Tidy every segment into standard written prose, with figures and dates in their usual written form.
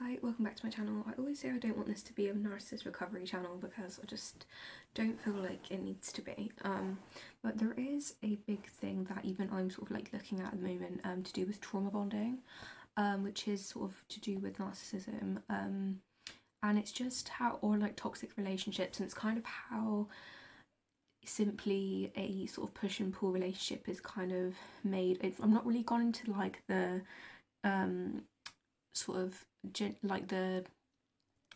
Hi, welcome back to my channel. I always say I don't want this to be a narcissist recovery channel because I just don't feel like it needs to be. But there is a big thing that even I'm sort of like looking at the moment to do with trauma bonding, which is sort of to do with narcissism. And it's just how, or like toxic relationships, and it's kind of how simply a sort of push and pull relationship is kind of made. I'm not really gone into like the sort of like the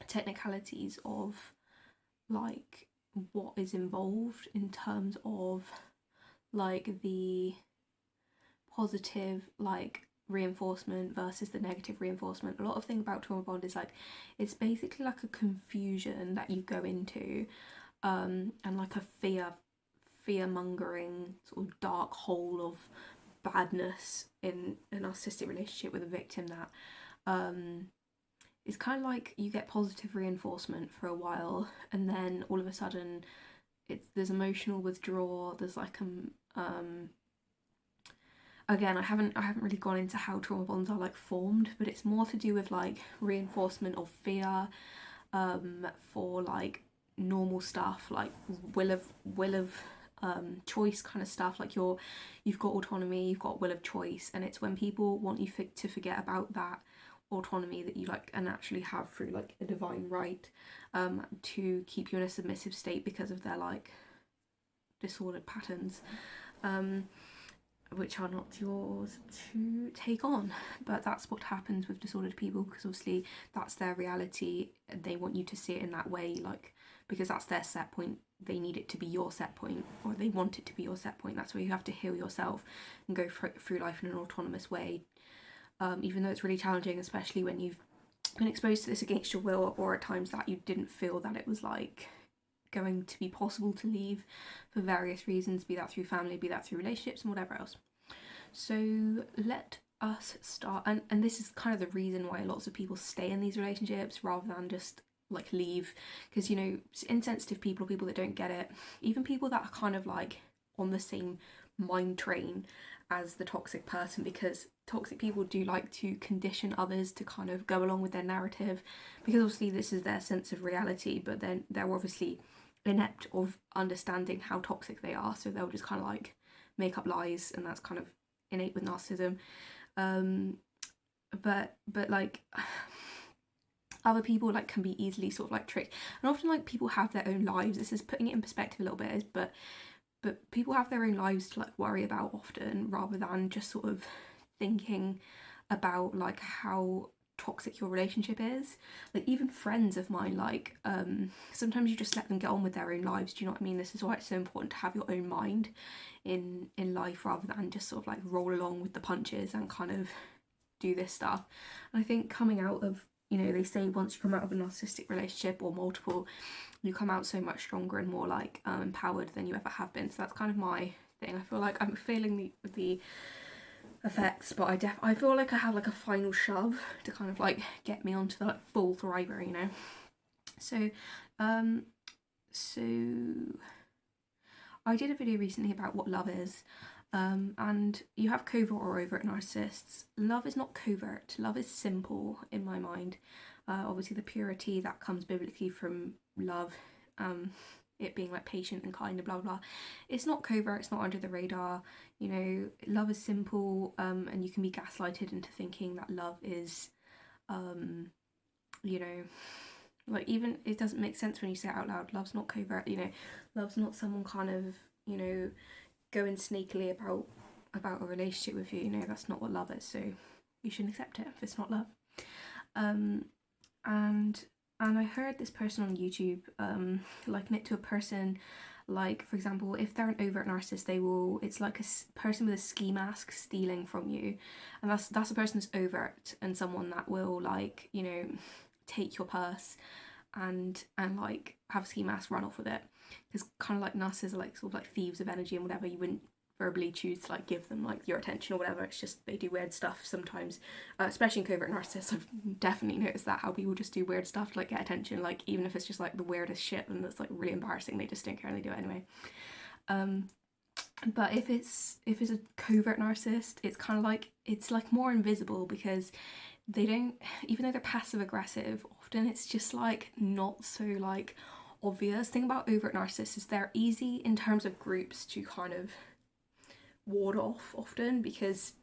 technicalities of like what is involved in terms of like the positive like reinforcement versus the negative reinforcement. A lot of thing about trauma bond is like it's basically like a confusion that you go into, and like a fear mongering sort of dark hole of badness in a narcissistic relationship with a victim that it's kind of like you get positive reinforcement for a while, and then all of a sudden there's emotional withdrawal. There's like again, I haven't really gone into how trauma bonds are like formed, but it's more to do with like reinforcement of fear, for like normal stuff like will of choice kind of stuff. Like you've got autonomy, you've got will of choice, and it's when people want you to forget about that autonomy that you like and actually have through like a divine right, to keep you in a submissive state because of their like disordered patterns, which are not yours to take on. But that's what happens with disordered people, because obviously that's their reality. They want you to see it in that way, like because that's their set point. They need it to be your set point, or they want it to be your set point. That's where you have to heal yourself and go through life in an autonomous way, even though it's really challenging, especially when you've been exposed to this against your will, or at times that you didn't feel that it was like going to be possible to leave for various reasons, be that through family, be that through relationships, and whatever else. So let us start, and this is kind of the reason why lots of people stay in these relationships rather than just like leave, because you know, insensitive people, people that don't get it, even people that are kind of like on the same mind train as the toxic person, because toxic people do like to condition others to kind of go along with their narrative, because obviously this is their sense of reality, but then they're obviously inept of understanding how toxic they are, so they'll just kind of like make up lies, and that's kind of innate with narcissism. But like other people like can be easily sort of like tricked, and often like people have their own lives. This is putting it in perspective a little bit, but people have their own lives to like worry about often, rather than just sort of thinking about like how toxic your relationship is. Like even friends of mine, like sometimes you just let them get on with their own lives. Do you know what I mean? This is why it's so important to have your own mind in life, rather than just sort of like roll along with the punches and kind of do this stuff. And I think coming out of, you know, they say once you come out of a narcissistic relationship or multiple, you come out so much stronger and more like empowered than you ever have been. So that's kind of my thing. I feel like I'm feeling the effects, but I feel like I have like a final shove to kind of like get me onto the like full thriver, you know. So so I did a video recently about what love is, and you have covert or overt narcissists. Love is not covert. Love is simple in my mind. Obviously the purity that comes biblically from love, it being like patient and kind and blah blah. It's not covert, it's not under the radar. You know, love is simple, and you can be gaslighted into thinking that love is, you know, like even it doesn't make sense when you say it out loud. Love's not covert, you know, love's not someone kind of, you know, going sneakily about a relationship with you. You know, that's not what love is, so you shouldn't accept it if it's not love. And I heard this person on YouTube liken it to a person, like for example, if they're an overt narcissist, they will, it's like a person with a ski mask stealing from you, and that's a person that's overt, and someone that will like, you know, take your purse and like have a ski mask, run off with it, because kind of like narcissists are like sort of like thieves of energy and whatever. You wouldn't verbally choose to like give them like your attention or whatever. It's just they do weird stuff sometimes, especially in covert narcissists. I've definitely noticed that, how people just do weird stuff to like get attention, like even if it's just like the weirdest shit and that's like really embarrassing, they just don't care and they do it anyway. But if it's a covert narcissist, it's kind of like, it's like more invisible, because they don't, even though they're passive aggressive, often it's just like not so like obvious. Thing about overt narcissists is they're easy in terms of groups to kind of ward off often, because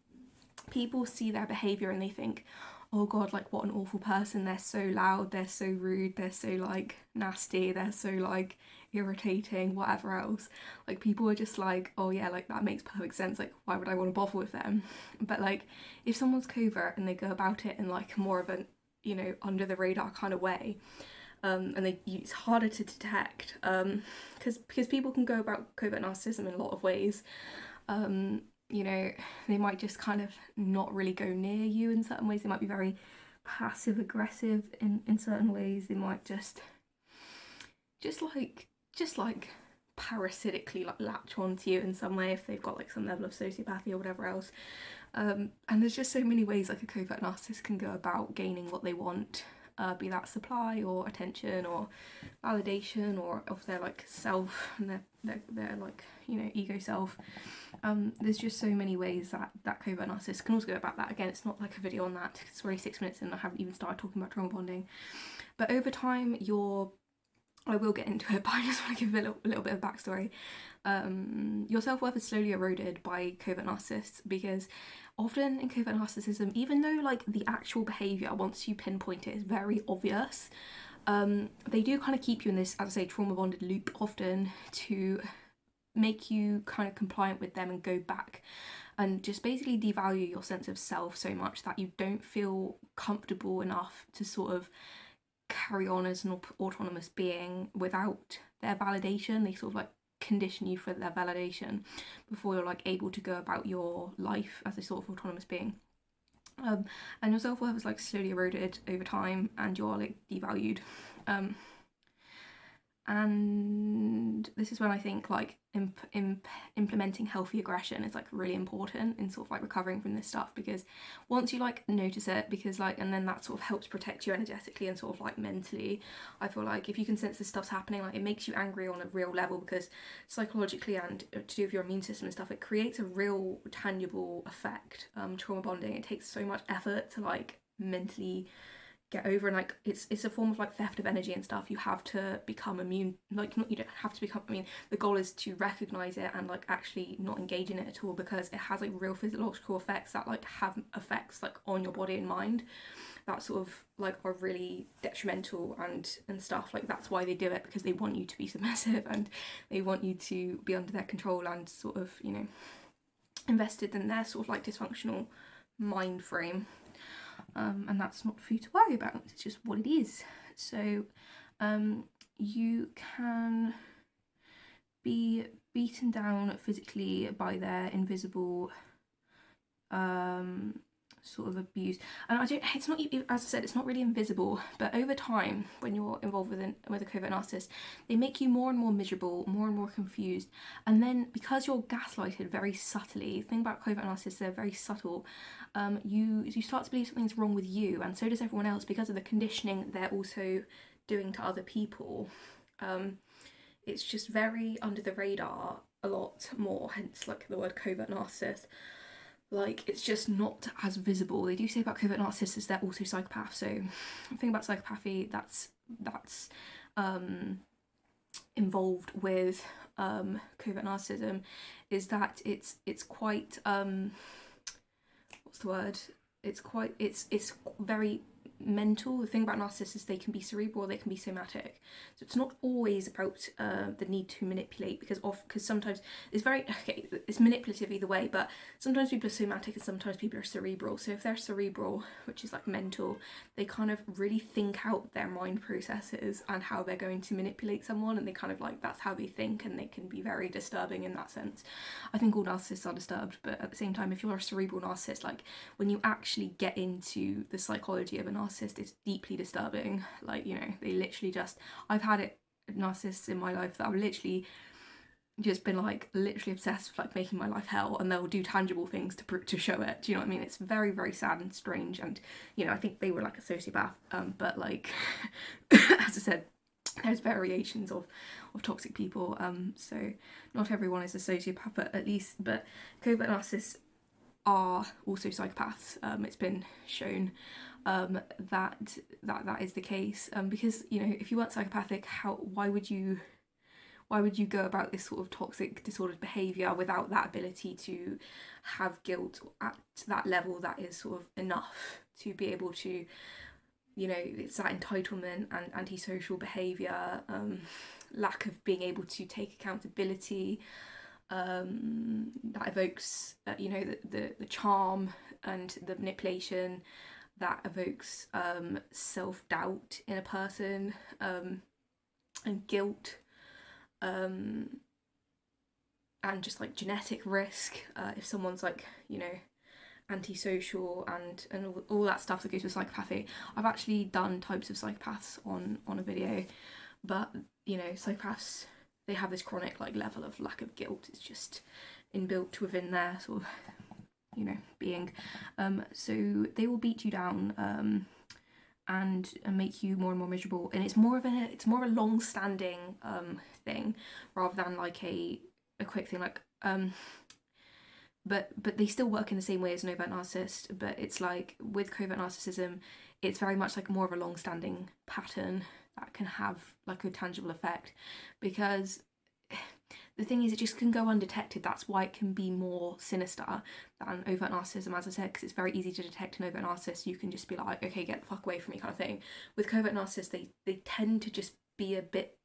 people see their behavior and they think, oh god, like what an awful person, they're so loud, they're so rude, they're so like nasty, they're so like irritating, whatever else. Like people are just like, oh yeah, like that makes perfect sense, like why would I want to bother with them? But like if someone's covert and they go about it in like more of an, you know, under the radar kind of way, and it's harder to detect, because people can go about covert narcissism in a lot of ways. You know, they might just kind of not really go near you in certain ways. They might be very passive aggressive in certain ways. They might just like parasitically like latch onto you in some way if they've got like some level of sociopathy or whatever else. And there's just so many ways like a covert narcissist can go about gaining what they want, be that supply or attention or validation or of their like self and their like, you know, ego self. There's just so many ways that covert narcissist can also go about that. Again, it's not like a video on that, it's already 6 minutes and I haven't even started talking about trauma bonding. But over time, I will get into it, but I just want to give a little bit of backstory. Your self-worth is slowly eroded by covert narcissists, because often in covert narcissism, even though like the actual behaviour, once you pinpoint it, is very obvious, they do kind of keep you in this, as I say, trauma bonded loop often to make you kind of compliant with them and go back and just basically devalue your sense of self so much that you don't feel comfortable enough to sort of carry on as an autonomous being without their validation. They sort of like condition you for their validation before you're like able to go about your life as a sort of autonomous being. And your self-worth is like slowly eroded over time and you're like devalued. And this is when I think like implementing healthy aggression is like really important in sort of like recovering from this stuff, because once you like notice it, because like, and then that sort of helps protect you energetically and sort of like mentally. I feel like if you can sense this stuff's happening, like it makes you angry on a real level, because psychologically and to do with your immune system and stuff, it creates a real tangible effect. Trauma bonding, it takes so much effort to like mentally get over, and like it's a form of like theft of energy and stuff. You have to become immune, like not, you don't have to become, I mean the goal is to recognize it and like actually not engage in it at all, because it has like real physiological effects that like have effects like on your body and mind that sort of like are really detrimental and stuff. Like that's why they do it, because they want you to be submissive and they want you to be under their control and sort of, you know, invested in their sort of like dysfunctional mind frame. And that's not for you to worry about, it's just what it is. So you can be beaten down physically by their invisible sort of abuse, and it's not, as I said, it's not really invisible, but over time when you're involved with a covert narcissist, they make you more and more miserable, more and more confused, and then because you're gaslighted very subtly, the thing about covert narcissists, they're very subtle, you start to believe something's wrong with you, and so does everyone else, because of the conditioning they're also doing to other people. It's just very under the radar a lot more, hence like the word covert narcissist. Like it's just not as visible. They do say about covert narcissists they're also psychopaths. So the thing about psychopathy that's involved with covert narcissism is that it's quite what's the word? It's very mental. The thing about narcissists is they can be cerebral, they can be somatic, so it's not always about the need to manipulate, because sometimes it's manipulative either way, but sometimes people are somatic and sometimes people are cerebral. So if they're cerebral, which is like mental, they kind of really think out their mind processes and how they're going to manipulate someone, and they kind of like, that's how they think, and they can be very disturbing in that sense. I think all narcissists are disturbed, but at the same time, if you're a cerebral narcissist, like when you actually get into the psychology of a narcissist, it's deeply disturbing. Like, you know, they literally just, I've had narcissists in my life that I've literally just been like literally obsessed with like making my life hell, and they'll do tangible things to show it. Do you know what I mean? It's very, very sad and strange, and you know, I think they were like a sociopath, but like as I said, there's variations of toxic people, so not everyone is a sociopath, but covert narcissists are also psychopaths. It's been shown. that is the case, because you know, if you weren't psychopathic, why would you go about this sort of toxic disordered behavior without that ability to have guilt at that level that is sort of enough to be able to, you know, it's that entitlement and antisocial behavior, lack of being able to take accountability, that evokes, you know, the charm and the manipulation that evokes self-doubt in a person, and guilt, and just like genetic risk, if someone's like, you know, antisocial and all that stuff that goes with psychopathy. I've actually done types of psychopaths on a video, but you know, psychopaths, they have this chronic like level of lack of guilt. It's just inbuilt within their sort of, you know, being. So they will beat you down, and make you more and more miserable. And it's more of a long-standing thing rather than like a quick thing. Like but they still work in the same way as an overt narcissist. But it's like with covert narcissism, it's very much like more of a long-standing pattern that can have like a tangible effect, because the thing is, it just can go undetected. That's why it can be more sinister than overt narcissism, as I said, because it's very easy to detect an overt narcissist. You can just be like, okay, get the fuck away from me, kind of thing. With covert narcissists, they tend to just be a bit,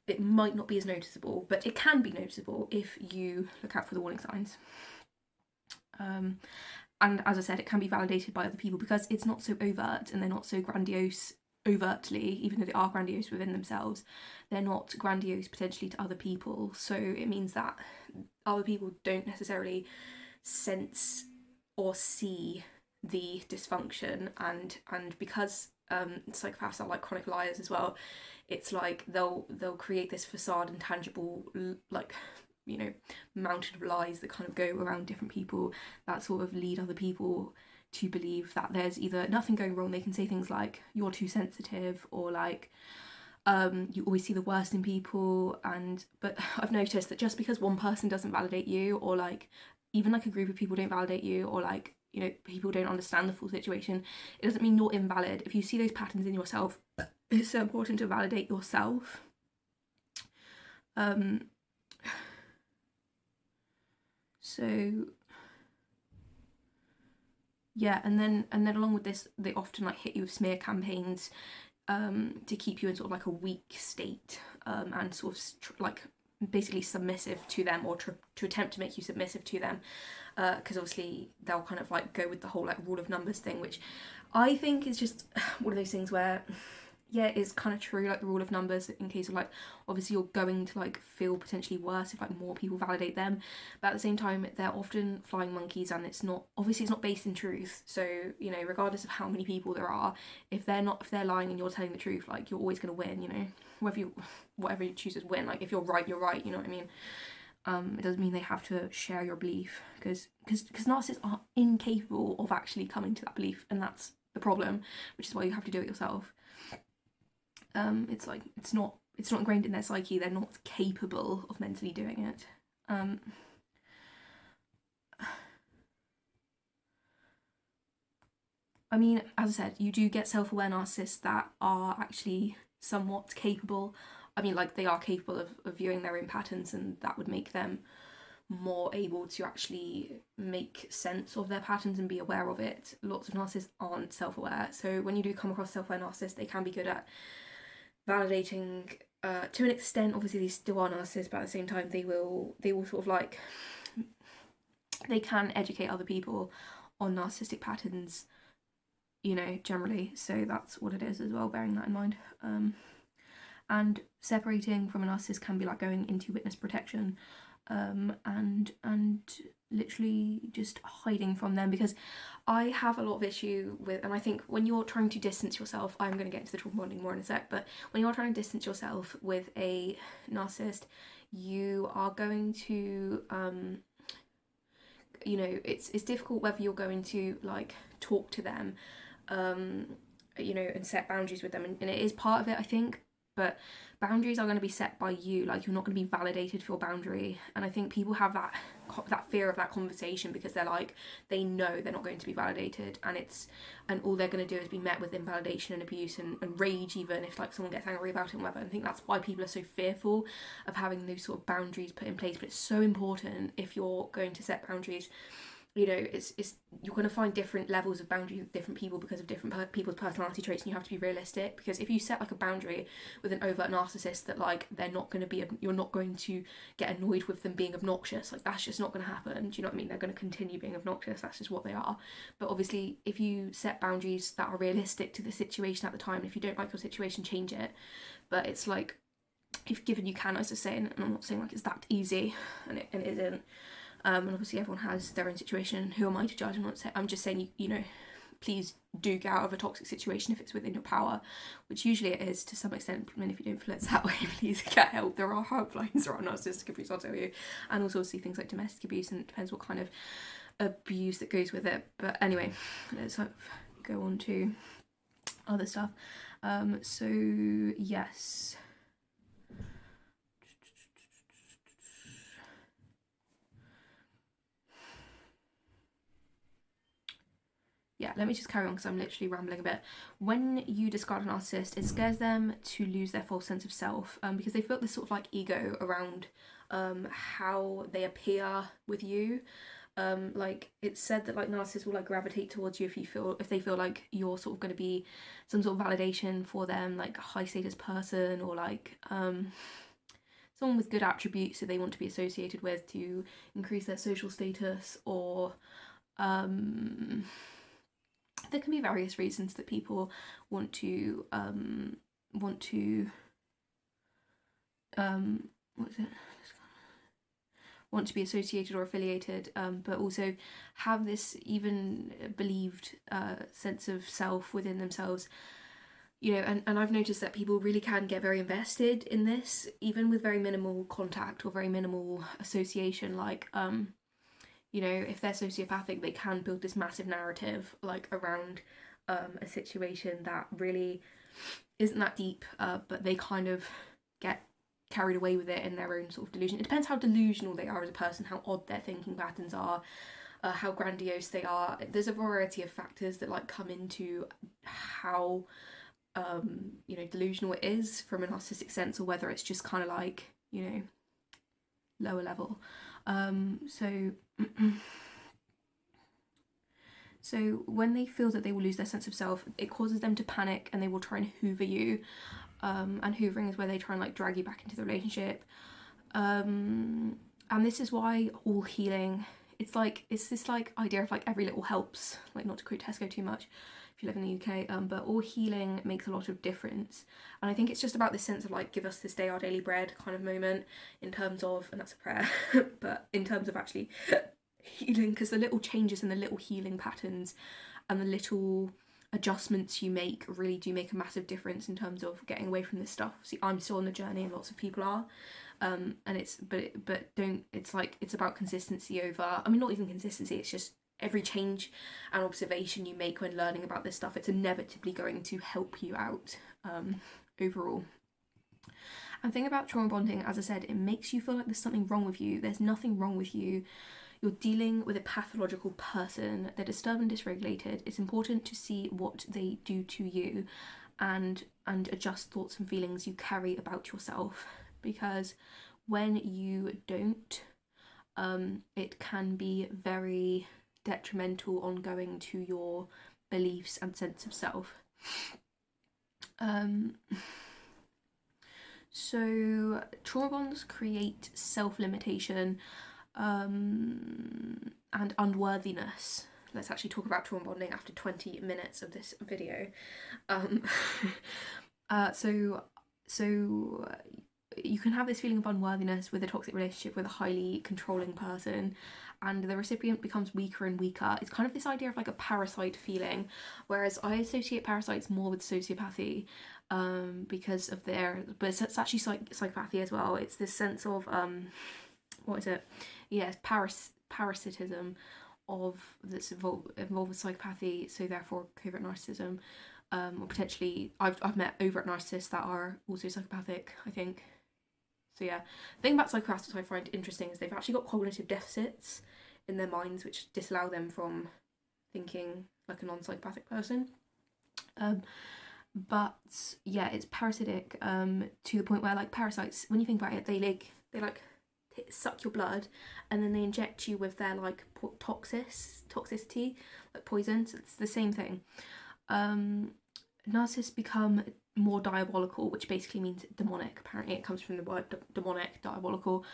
it might not be as noticeable, but it can be noticeable if you look out for the warning signs. And as I said, it can be validated by other people because it's not so overt and they're not so grandiose overtly, even though they are grandiose within themselves. They're not grandiose potentially to other people, so it means that other people don't necessarily sense or see the dysfunction, and because psychopaths are like chronic liars as well, it's like they'll create this facade and tangible, like, you know, mountain of lies that kind of go around different people that sort of lead other people to believe that there's either nothing going wrong. They can say things like, you're too sensitive, or like, you always see the worst in people. But I've noticed that just because one person doesn't validate you, or like even like a group of people don't validate you, or like, you know, people don't understand the full situation, it doesn't mean you're invalid. If you see those patterns in yourself, it's so important to validate yourself. So yeah, and then along with this, they often like hit you with smear campaigns, to keep you in sort of like a weak state, and sort of like basically submissive to them, or to attempt to make you submissive to them, because obviously they'll kind of like go with the whole like rule of numbers thing, which I think is just one of those things where, yeah, it's kind of true, like the rule of numbers, in case of like, obviously you're going to like feel potentially worse if like more people validate them, but at the same time they're often flying monkeys, and it's not based in truth. So, you know, regardless of how many people there are, if they're lying and you're telling the truth, like, you're always going to win, you know, whatever you choose to win. Like, if you're right, you're right, you know what I mean? It doesn't mean they have to share your belief, because narcissists are incapable of actually coming to that belief, and that's the problem, which is why you have to do it yourself. It's like, it's not ingrained in their psyche. They're not capable of mentally doing it. I mean, as I said, you do get self-aware narcissists that are actually somewhat capable. I mean, like, they are capable of viewing their own patterns, and that would make them more able to actually make sense of their patterns and be aware of it. Lots of narcissists aren't self-aware, so when you do come across self-aware narcissists, they can be good at validating, to an extent. Obviously they still are narcissists, but at the same time they will sort of like, they can educate other people on narcissistic patterns, you know, generally. So that's what it is as well, bearing that in mind. And separating from a narcissist can be like going into witness protection, and literally just hiding from them, because I have a lot of issue with, and I think when you're trying to distance yourself, I'm going to get into the trauma bonding more in a sec, but when you're trying to distance yourself with a narcissist, you are going to, you know, it's difficult whether you're going to like talk to them, you know, and set boundaries with them, and it is part of it, I think, but boundaries are going to be set by you. Like, you're not going to be validated for your boundary. And I think people have that fear of that conversation because they're like, they know they're not going to be validated, and all they're going to do is be met with invalidation and abuse and rage, even if like someone gets angry about it and whatever. And I think that's why people are so fearful of having those sort of boundaries put in place. But it's so important, if you're going to set boundaries, you know, it's you're going to find different levels of boundaries with different people because of different people's personality traits, and you have to be realistic. Because if you set like a boundary with an overt narcissist that like they're not going to be, you're not going to get annoyed with them being obnoxious, like that's just not going to happen. Do you know what I mean? They're going to continue being obnoxious, that's just what they are. But obviously if you set boundaries that are realistic to the situation at the time, if you don't like your situation, change it. But it's like, if given you can, as I say, and I'm not saying like it's that easy, and it isn't. And obviously everyone has their own situation. Who am I to judge? I'm just saying, you know, please do get out of a toxic situation if it's within your power, which usually it is to some extent. I mean, if you don't feel it's that way, please get help. There are helplines around narcissistic abuse, I'll tell you. And also see things like domestic abuse, and it depends what kind of abuse that goes with it. But anyway, let's go on to other stuff. So yes. Yeah, let me just carry on because I'm literally rambling a bit. When you discard a narcissist, it scares them to lose their false sense of self, because they've built this sort of like ego around how they appear with you. Like it's said that like narcissists will like gravitate towards you if they feel like you're sort of going to be some sort of validation for them, like a high status person, or like someone with good attributes that they want to be associated with to increase their social status, or there can be various reasons that people want to want to be associated or affiliated, but also have this even believed sense of self within themselves. You know, and I've noticed that people really can get very invested in this, even with very minimal contact or very minimal association. Like you know, if they're sociopathic, they can build this massive narrative like around a situation that really isn't that deep, but they kind of get carried away with it in their own sort of delusion. It depends how delusional they are as a person, how odd their thinking patterns are, how grandiose they are. There's a variety of factors that like come into how you know, delusional it is from a narcissistic sense, or whether it's just kind of like, you know, lower level. So when they feel that they will lose their sense of self, it causes them to panic, and they will try and hoover you. And hoovering is where they try and like drag you back into the relationship. And this is why all healing, it's this like idea of like every little helps, like not to quote Tesco too much if you live in the UK, but all healing makes a lot of difference. And I think it's just about this sense of like, give us this day our daily bread kind of moment, in terms of, and that's a prayer, but in terms of actually healing, because the little changes and the little healing patterns and the little adjustments you make really do make a massive difference in terms of getting away from this stuff. See, I'm still on the journey, and lots of people are, and it's it's about consistency over, I mean, not even consistency, it's just every change and observation you make when learning about this stuff, it's inevitably going to help you out overall. And the thing about trauma bonding, as I said, it makes you feel like there's something wrong with you. There's nothing wrong with you. You're dealing with a pathological person. They're disturbed and dysregulated. It's important to see what they do to you, and adjust thoughts and feelings you carry about yourself, because when you don't, it can be very detrimental ongoing to your beliefs and sense of self. So trauma bonds create self-limitation and unworthiness. Let's actually talk about trauma bonding after 20 minutes of this video. So you can have this feeling of unworthiness with a toxic relationship with a highly controlling person, and the recipient becomes weaker and weaker. It's kind of this idea of like a parasite feeling, whereas I associate parasites more with sociopathy, because of but it's actually psychopathy as well. It's this sense of what is it? Yes, parasitism of that's involved with psychopathy, so therefore covert narcissism. or potentially I've met overt narcissists that are also psychopathic, I think. So yeah, the thing about psychopaths I find interesting is they've actually got cognitive deficits in their minds which disallow them from thinking like a non-psychopathic person. But yeah, it's parasitic to the point where, like, parasites, when you think about it, they suck your blood, and then they inject you with their like toxicity, like poison. So it's the same thing. Narcissists become more diabolical, which basically means demonic. Apparently, it comes from the word demonic, diabolical.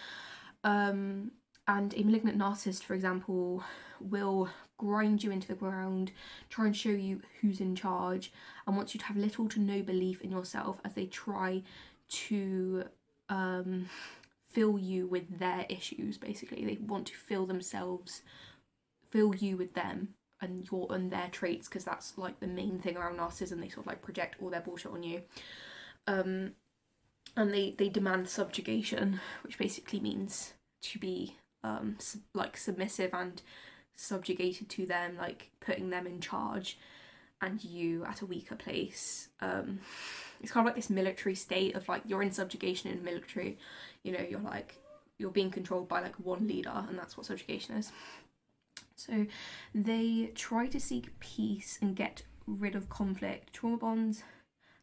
And a malignant narcissist, for example, will grind you into the ground, try and show you who's in charge, and wants you to have little to no belief in yourself as they try to fill you with their issues. Basically, they want to fill you with them and their traits, because that's like the main thing around narcissism. They sort of like project all their bullshit on you. And they demand subjugation, which basically means to be like submissive and subjugated to them, like putting them in charge and you at a weaker place. It's kind of like this military state of like you're in subjugation in military, you know, you're being controlled by like one leader, and that's what subjugation is. So they try to seek peace and get rid of conflict. Trauma bonds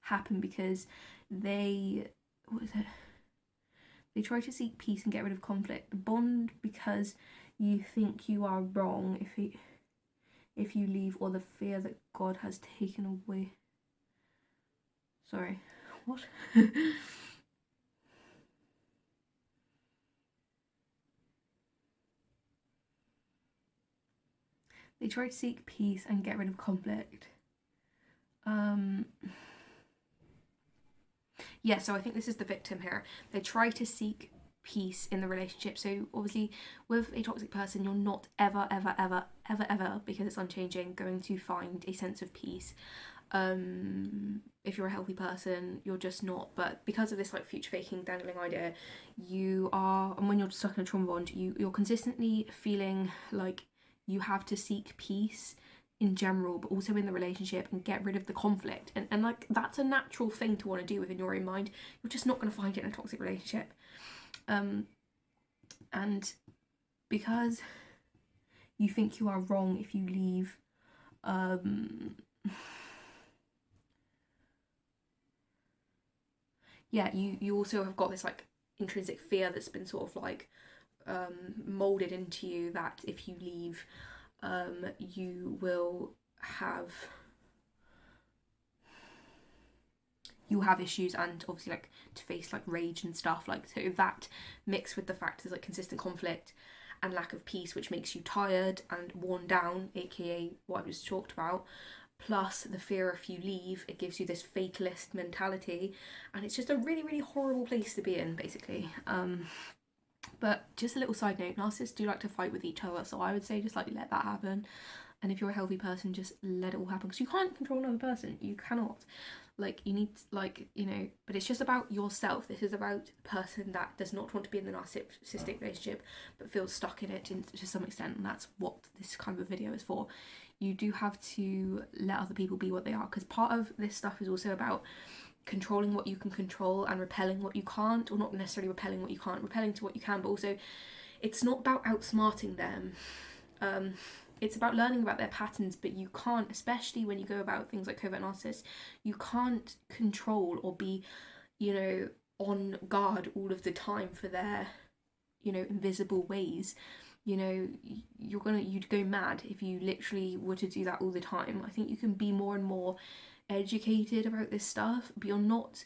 happen because they try to seek peace and get rid of conflict. The bond because you think you are wrong if you leave, or the fear that God has taken away. Sorry, what? They try to seek peace and get rid of conflict. Yeah, so I think this is the victim here. They try to seek peace in the relationship. So obviously with a toxic person, you're not ever, because it's unchanging, going to find a sense of peace. If you're a healthy person, you're just not. But because of this like future faking dangling idea, you are, and when you're stuck in a trauma bond, you're consistently feeling like you have to seek peace in general, but also in the relationship, and get rid of the conflict. And like that's a natural thing to want to do within your own mind. You're just not going to find it in a toxic relationship. And because you think you are wrong if you leave, yeah, you also have got this like intrinsic fear that's been sort of like molded into you, that if you leave, you will have issues, and obviously like to face like rage and stuff. Like, so that mixed with the fact there's like consistent conflict and lack of peace, which makes you tired and worn down, aka what I just talked about, plus the fear if you leave, it gives you this fatalist mentality, and it's just a really, really horrible place to be in, basically. But just a little side note, narcissists do like to fight with each other, so I would say just like let that happen. And if you're a healthy person, just let it all happen, because you can't control another person. You cannot. Like, you need, like, you know, but it's just about yourself. This is about the person that does not want to be in the narcissistic relationship but feels stuck in it to some extent, and that's what this kind of a video is for. You do have to let other people be what they are, because part of this stuff is also about controlling what you can control and repelling what you can't, or not necessarily repelling what you can't, repelling to what you can, but also it's not about outsmarting them. It's about learning about their patterns, but you can't, especially when you go about things like covert narcissists, you can't control or be, you know, on guard all of the time for their, you know, invisible ways. You know, you'd go mad if you literally were to do that all the time. I think you can be more and more educated about this stuff, but you're not,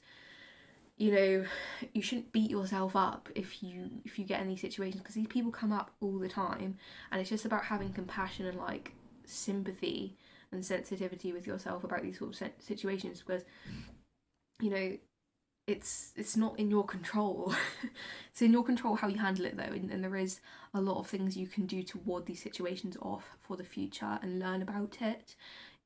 you know, you shouldn't beat yourself up if you get in these situations, because these people come up all the time, and it's just about having compassion and like sympathy and sensitivity with yourself about these sort of situations, because, you know, it's not in your control. It's in your control how you handle it, though, and there is a lot of things you can do to ward these situations off for the future and learn about it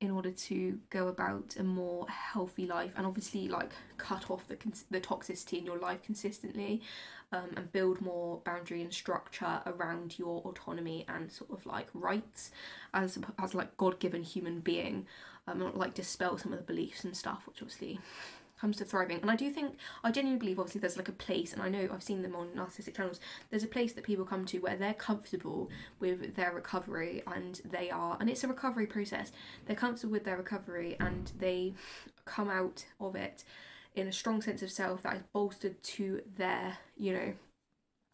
in order to go about a more healthy life, and obviously like cut off the toxicity in your life consistently, and build more boundary and structure around your autonomy and sort of like rights as like God-given human being. not like dispel some of the beliefs and stuff, which obviously comes to thriving. And I genuinely believe, obviously, there's like a place, and I know I've seen them on narcissistic channels, there's a place that people come to where they're comfortable with their recovery, and it's a recovery process. They're comfortable with their recovery, and they come out of it in a strong sense of self that is bolstered to their,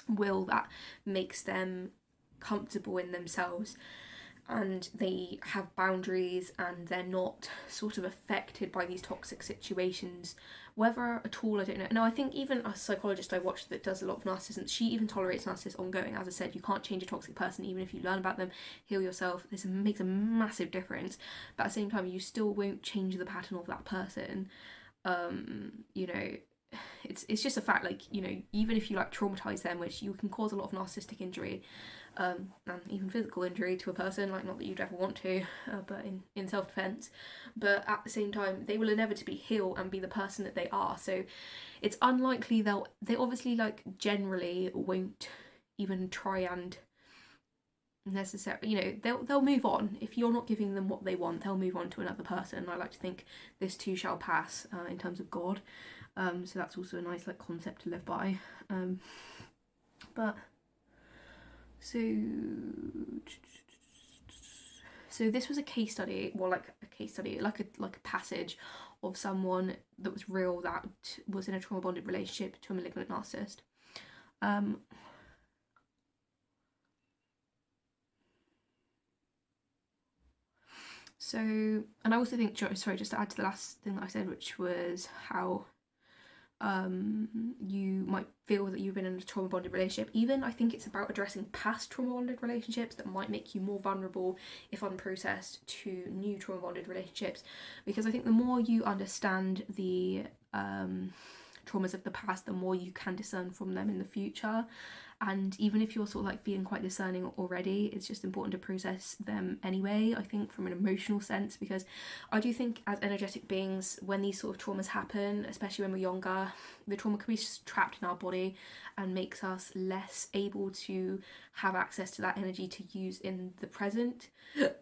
will, that makes them comfortable in themselves, and they have boundaries, and they're not sort of affected by these toxic situations, whether at all, I don't know. No, I think even a psychologist I watched that does a lot of narcissism, she even tolerates narcissists ongoing. As I said, you can't change a toxic person, even if you learn about them, heal yourself. This makes a massive difference, but at the same time, you still won't change the pattern of that person. It's just a fact, like, even if you like traumatize them, which you can cause a lot of narcissistic injury, and even physical injury to a person, like, not that you'd ever want to, but in self-defense, but at the same time they will inevitably heal and be the person that they are. So it's unlikely they obviously, like, generally won't even try and necessarily, they'll move on. If you're not giving them what they want, they'll move on to another person. I like to think this too shall pass, in terms of God. So that's also a nice, like, concept to live by. But so this was a case study, like a passage of someone that was real, that was in a trauma bonded relationship to a malignant narcissist. So, and I also think, sorry, just to add to the last thing that I said, which was how you might feel that you've been in a trauma bonded relationship. Even I think it's about addressing past trauma bonded relationships that might make you more vulnerable, if unprocessed, to new trauma bonded relationships. Because I think the more you understand the traumas of the past, the more you can discern from them in the future. And even if you're sort of like feeling quite discerning already, it's just important to process them anyway, I think, from an emotional sense, because I do think as energetic beings, when these sort of traumas happen, especially when we're younger, the trauma can be trapped in our body and makes us less able to have access to that energy to use in the present. The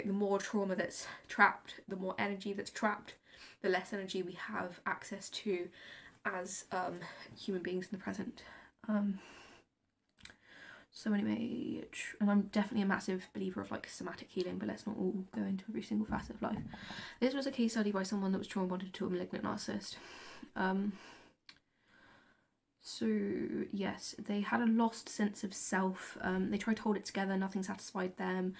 more trauma that's trapped, the more energy that's trapped, the less energy we have access to as human beings in the present. So anyway, and I'm definitely a massive believer of like somatic healing, but let's not all go into every single facet of life. This was a case study by someone that was trauma bonded to a malignant narcissist. So yes, they had a lost sense of self. They tried to hold it together, nothing satisfied them.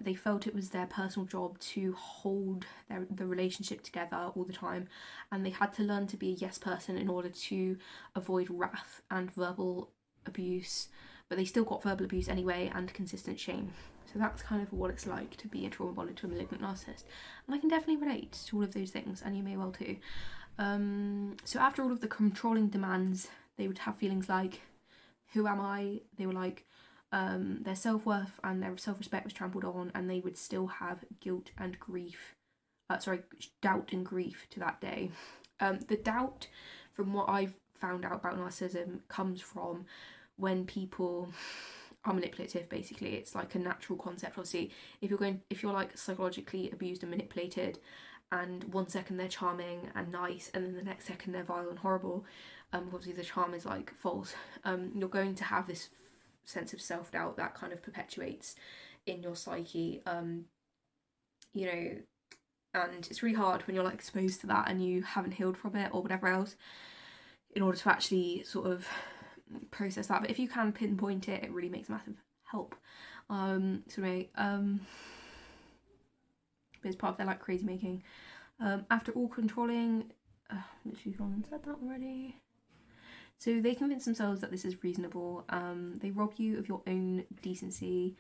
They felt it was their personal job to hold the relationship together all the time, and they had to learn to be a yes person in order to avoid wrath and verbal abuse, but they still got verbal abuse anyway, and consistent shame. So that's kind of what it's like to be trauma bonded to a malignant narcissist, and I can definitely relate to all of those things, and you may well too. So after all of the controlling demands, they would have feelings like, who am I? They were like, their self-worth and their self-respect was trampled on, and they would still have doubt and grief to that day. The doubt, from what I've found out about narcissism, comes from when people are manipulative. Basically, it's like a natural concept. Obviously, if you're like psychologically abused and manipulated, and one second they're charming and nice, and then the next second they're vile and horrible, obviously the charm is like false, you're going to have this sense of self-doubt that kind of perpetuates in your psyche, and it's really hard when you're like exposed to that and you haven't healed from it or whatever else, in order to actually sort of process that. But if you can pinpoint it, it really makes a massive help. But it's part of their like crazy making. After all controlling, literally gone and said that already. So they convince themselves that this is reasonable. They rob you of your own decency,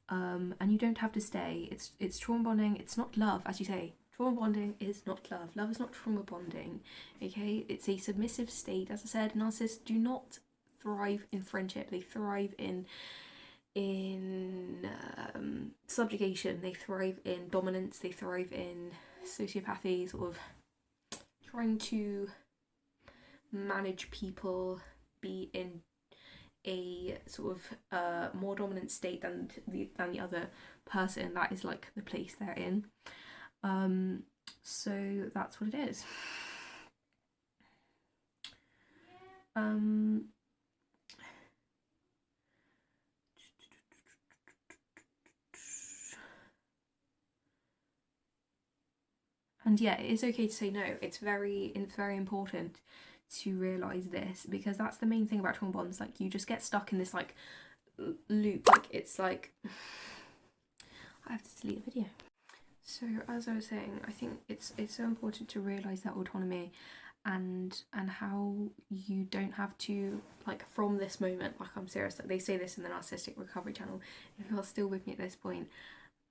and you don't have to stay. It's trauma bonding. It's not love, as you say. Trauma bonding is not love. Love is not trauma bonding. Okay, it's a submissive state. As I said, narcissists do not thrive in friendship. They thrive in subjugation. They thrive in dominance. They thrive in sociopathy, sort of trying to manage people, be in a sort of more dominant state than the other person, that is like the place they're in. So that's what it is. And yeah, it is okay to say no. It's very important to realize this, because that's the main thing about trauma bonds. Like, you just get stuck in this like loop. Like, it's like I have to delete the video. So as I was saying, I think it's so important to realize that autonomy, and how you don't have to, like, from this moment, like, I'm serious, like they say this in the Narcissistic Recovery channel. If you're still with me at this point,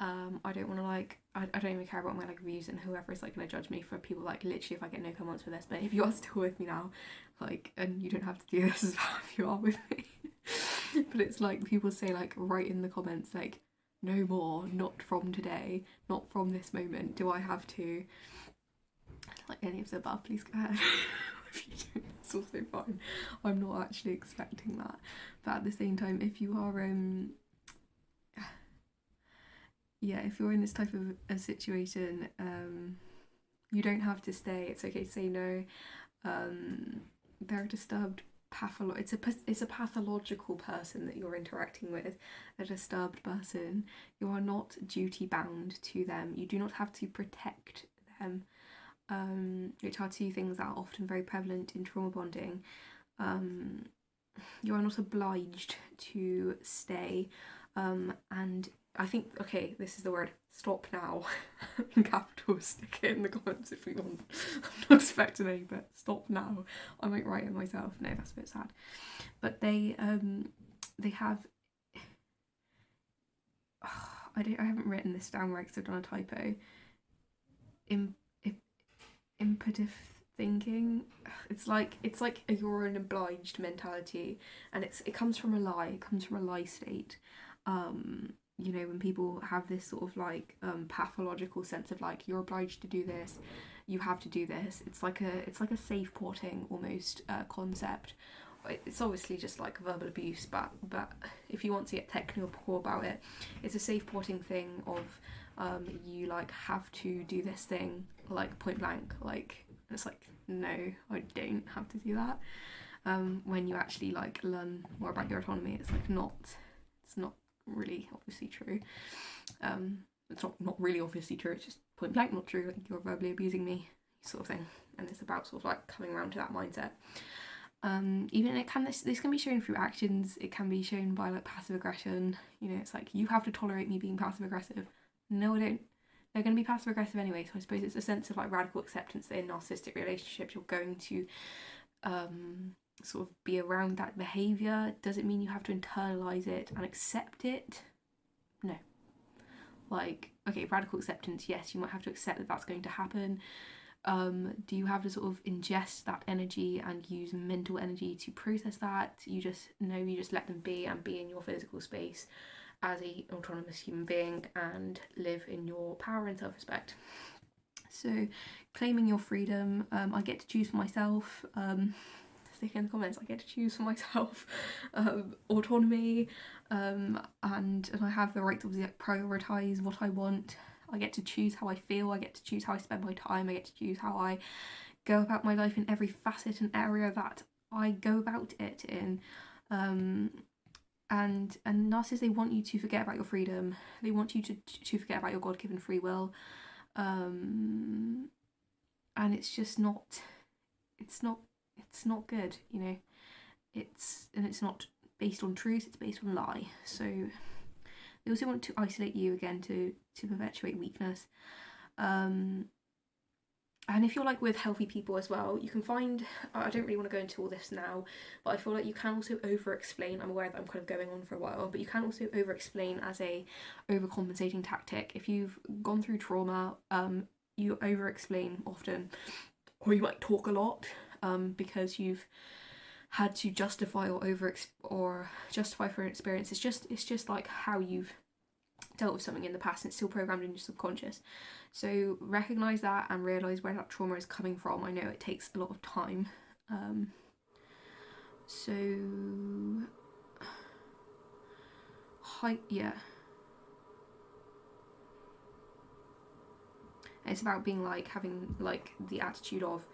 I don't want to like, I don't even care about my like views and whoever is like going to judge me for people, like, literally if I get no comments for this, but if you're still with me now, like, and you don't have to do this as well if you are with me. But it's like, people say, like, write in the comments like, no more, not from today, not from this moment, do I have to, like, any of the above, please go ahead. If you don't, it's also fine. I'm not actually expecting that. But at the same time, if you are yeah, if you're in this type of a situation, you don't have to stay. It's okay to say no. They're a disturbed it's a pathological person that you're interacting with, a disturbed person. You are not duty bound to them. You do not have to protect them, which are two things that are often very prevalent in trauma bonding. You are not obliged to stay, and I think, okay, this is the word, stop now. In capitals, stick it in the comments if you want. I'm not expecting any, but stop now. I might write it myself. No, that's a bit sad. But they have, I haven't written this down right because I've done a typo. Impetive thinking. It's like a you're an obliged mentality, and it comes from a lie. It comes from a lie state. You know, when people have this sort of like pathological sense of like, you're obliged to do this, you have to do this. It's like a safe porting almost concept. It's obviously just like verbal abuse, but if you want to get technical about it, it's a safe porting thing of you like have to do this thing, like, point blank. Like, it's like, no, I don't have to do that. When you actually like learn more about your autonomy, it's like it's not really obviously true. It's not really obviously true, it's just point blank not true. Like, you're verbally abusing me, sort of thing. And it's about sort of like coming around to that mindset. Even this can be shown through actions. It can be shown by like passive aggression. You know, it's like, you have to tolerate me being passive aggressive. No, I don't. They're going to be passive aggressive anyway. So I suppose it's a sense of like radical acceptance that in narcissistic relationships you're going to sort of be around that behaviour. Does it mean you have to internalise it and accept it? No. Like, okay, radical acceptance, yes, you might have to accept that that's going to happen. Do you have to sort of ingest that energy and use mental energy to process that? You just let them be, and be in your physical space as an autonomous human being and live in your power and self-respect. So, claiming your freedom, I get to choose for myself. Stick in the comments, I get to choose for myself. Autonomy, and I have the right to prioritise what I want. I get to choose how I feel, I get to choose how I spend my time, I get to choose how I go about my life in every facet and area that I go about it in. And narcissists, they want you to forget about your freedom. They want you to forget about your God-given free will. And it's just not, it's not good, you know. It's not based on truth, it's based on lie. So they also want to isolate you again to perpetuate weakness. And if you're like with healthy people as well, you can find, I don't really want to go into all this now, but I feel like you can also over-explain. I'm aware that I'm kind of going on for a while, but you can also over-explain as a overcompensating tactic. If you've gone through trauma, you over-explain often, or you might talk a lot, because you've had to justify or justify for an experience. It's just like how you've dealt with something in the past, and it's still programmed in your subconscious. So recognize that and realize where that trauma is coming from. I know it takes a lot of time. So yeah. It's about being like having like the attitude of,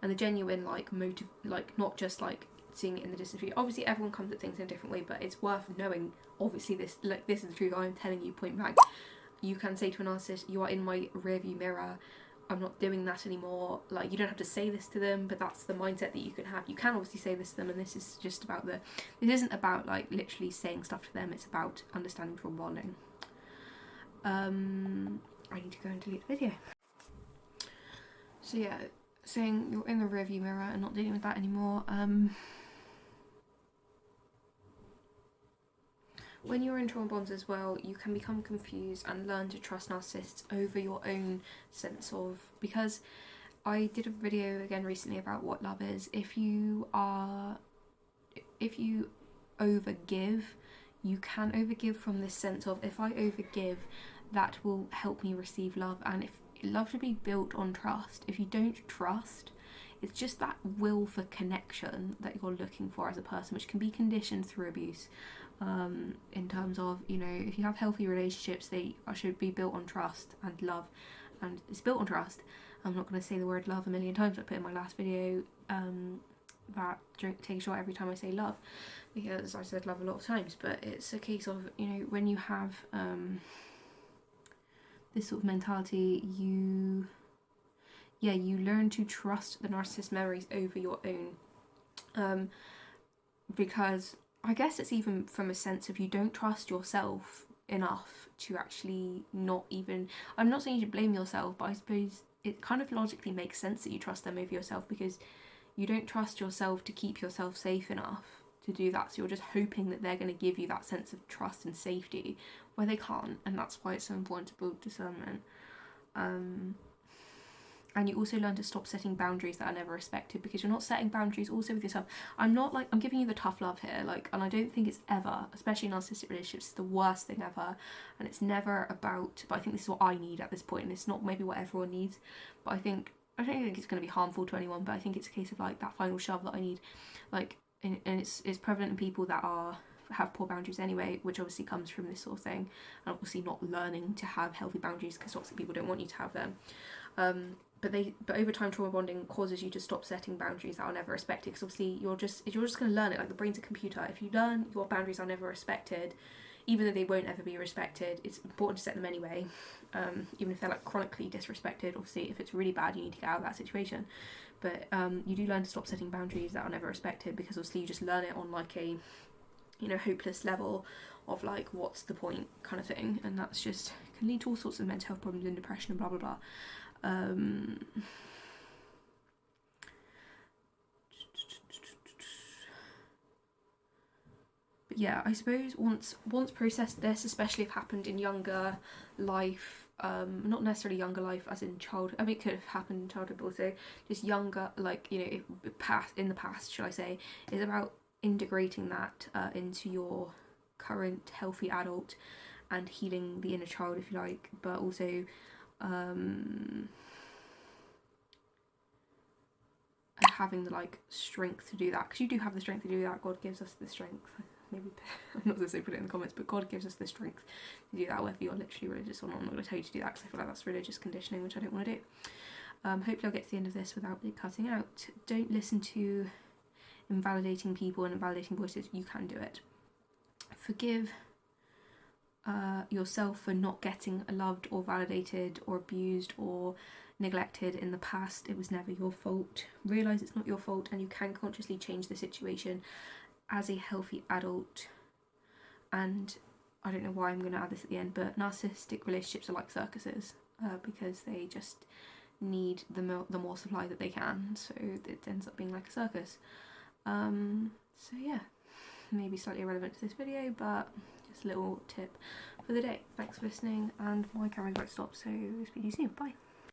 and the genuine like motive, like not just like seeing it in the distant future. Obviously everyone comes at things in a different way, but it's worth knowing, obviously, this, like, this is the truth. I'm telling you point blank. You can say to a narcissist, you are in my rearview mirror, I'm not doing that anymore. Like, you don't have to say this to them, but that's the mindset that you can have. You can obviously say this to them, and this is just about it isn't about like literally saying stuff to them, it's about understanding trauma bonding. I need to go and delete the video. So yeah, saying you're in the rearview mirror and not dealing with that anymore. When you're in trauma bonds as well, you can become confused and learn to trust narcissists over your own sense of, because I did a video again recently about what love is. If you overgive, you can overgive from this sense of, if I overgive, that will help me receive love. And if love should be built on trust. If you don't trust, it's just that will for connection that you're looking for as a person, which can be conditioned through abuse. In terms of, you know, if you have healthy relationships, they should be built on trust and love, and it's built on trust. I'm not going to say the word love a million times. I put in my last video that take a shot every time I say love, because I said love a lot of times, but it's a case of, you know, when you have this sort of mentality, you learn to trust the narcissist's memories over your own, because I guess it's even from a sense of, you don't trust yourself enough to actually not even, I'm not saying you should blame yourself, but I suppose it kind of logically makes sense that you trust them over yourself, because you don't trust yourself to keep yourself safe enough to do that, so you're just hoping that they're going to give you that sense of trust and safety where they can't, and that's why it's so important to build discernment. And you also learn to stop setting boundaries that are never respected, because you're not setting boundaries also with yourself. I'm giving you the tough love here, like, and I don't think it's ever, especially in narcissistic relationships, it's the worst thing ever, and it's never about, but I think this is what I need at this point, and it's not maybe what everyone needs, but I don't think it's going to be harmful to anyone, but I think it's a case of like that final shove that I need, like, and it's prevalent in people that have poor boundaries anyway, which obviously comes from this sort of thing, and obviously not learning to have healthy boundaries, because lots of people don't want you to have them. But over time, trauma bonding causes you to stop setting boundaries that are never respected, because obviously you're just going to learn it, like the brain's a computer. If you learn your boundaries are never respected, even though they won't ever be respected, it's important to set them anyway, even if they're like chronically disrespected. Obviously, if it's really bad, you need to get out of that situation, but you do learn to stop setting boundaries that are never respected, because obviously you just learn it on like a, you know, hopeless level of like, what's the point kind of thing, and that's just can lead to all sorts of mental health problems and depression and blah blah blah. But yeah, I suppose once processed this, especially if happened in younger life, not necessarily younger life as in childhood, I mean it could have happened in childhood, but also just younger, like, you know, in the past, should I say, is about integrating that into your current healthy adult and healing the inner child, if you like, but also having the like strength to do that, because you do have the strength to do that. God gives us the strength. Maybe I'm not going to say put it in the comments, but God gives us the strength to do that, whether you're literally religious or not. I'm not going to tell you to do that, because I feel like that's religious conditioning, which I don't want to do. Hopefully I'll get to the end of this without it cutting out. Don't listen to invalidating people and invalidating voices. You can do it. Forgive yourself for not getting loved or validated or abused or neglected in the past. It was never your fault. Realise it's not your fault, and you can consciously change the situation as a healthy adult. And I don't know why I'm going to add this at the end, but narcissistic relationships are like circuses, because they just need the more supply that they can, so it ends up being like a circus. So yeah, maybe slightly irrelevant to this video, but just a little tip for the day. Thanks for listening, and my camera's about to stop, so speak to you soon. Bye.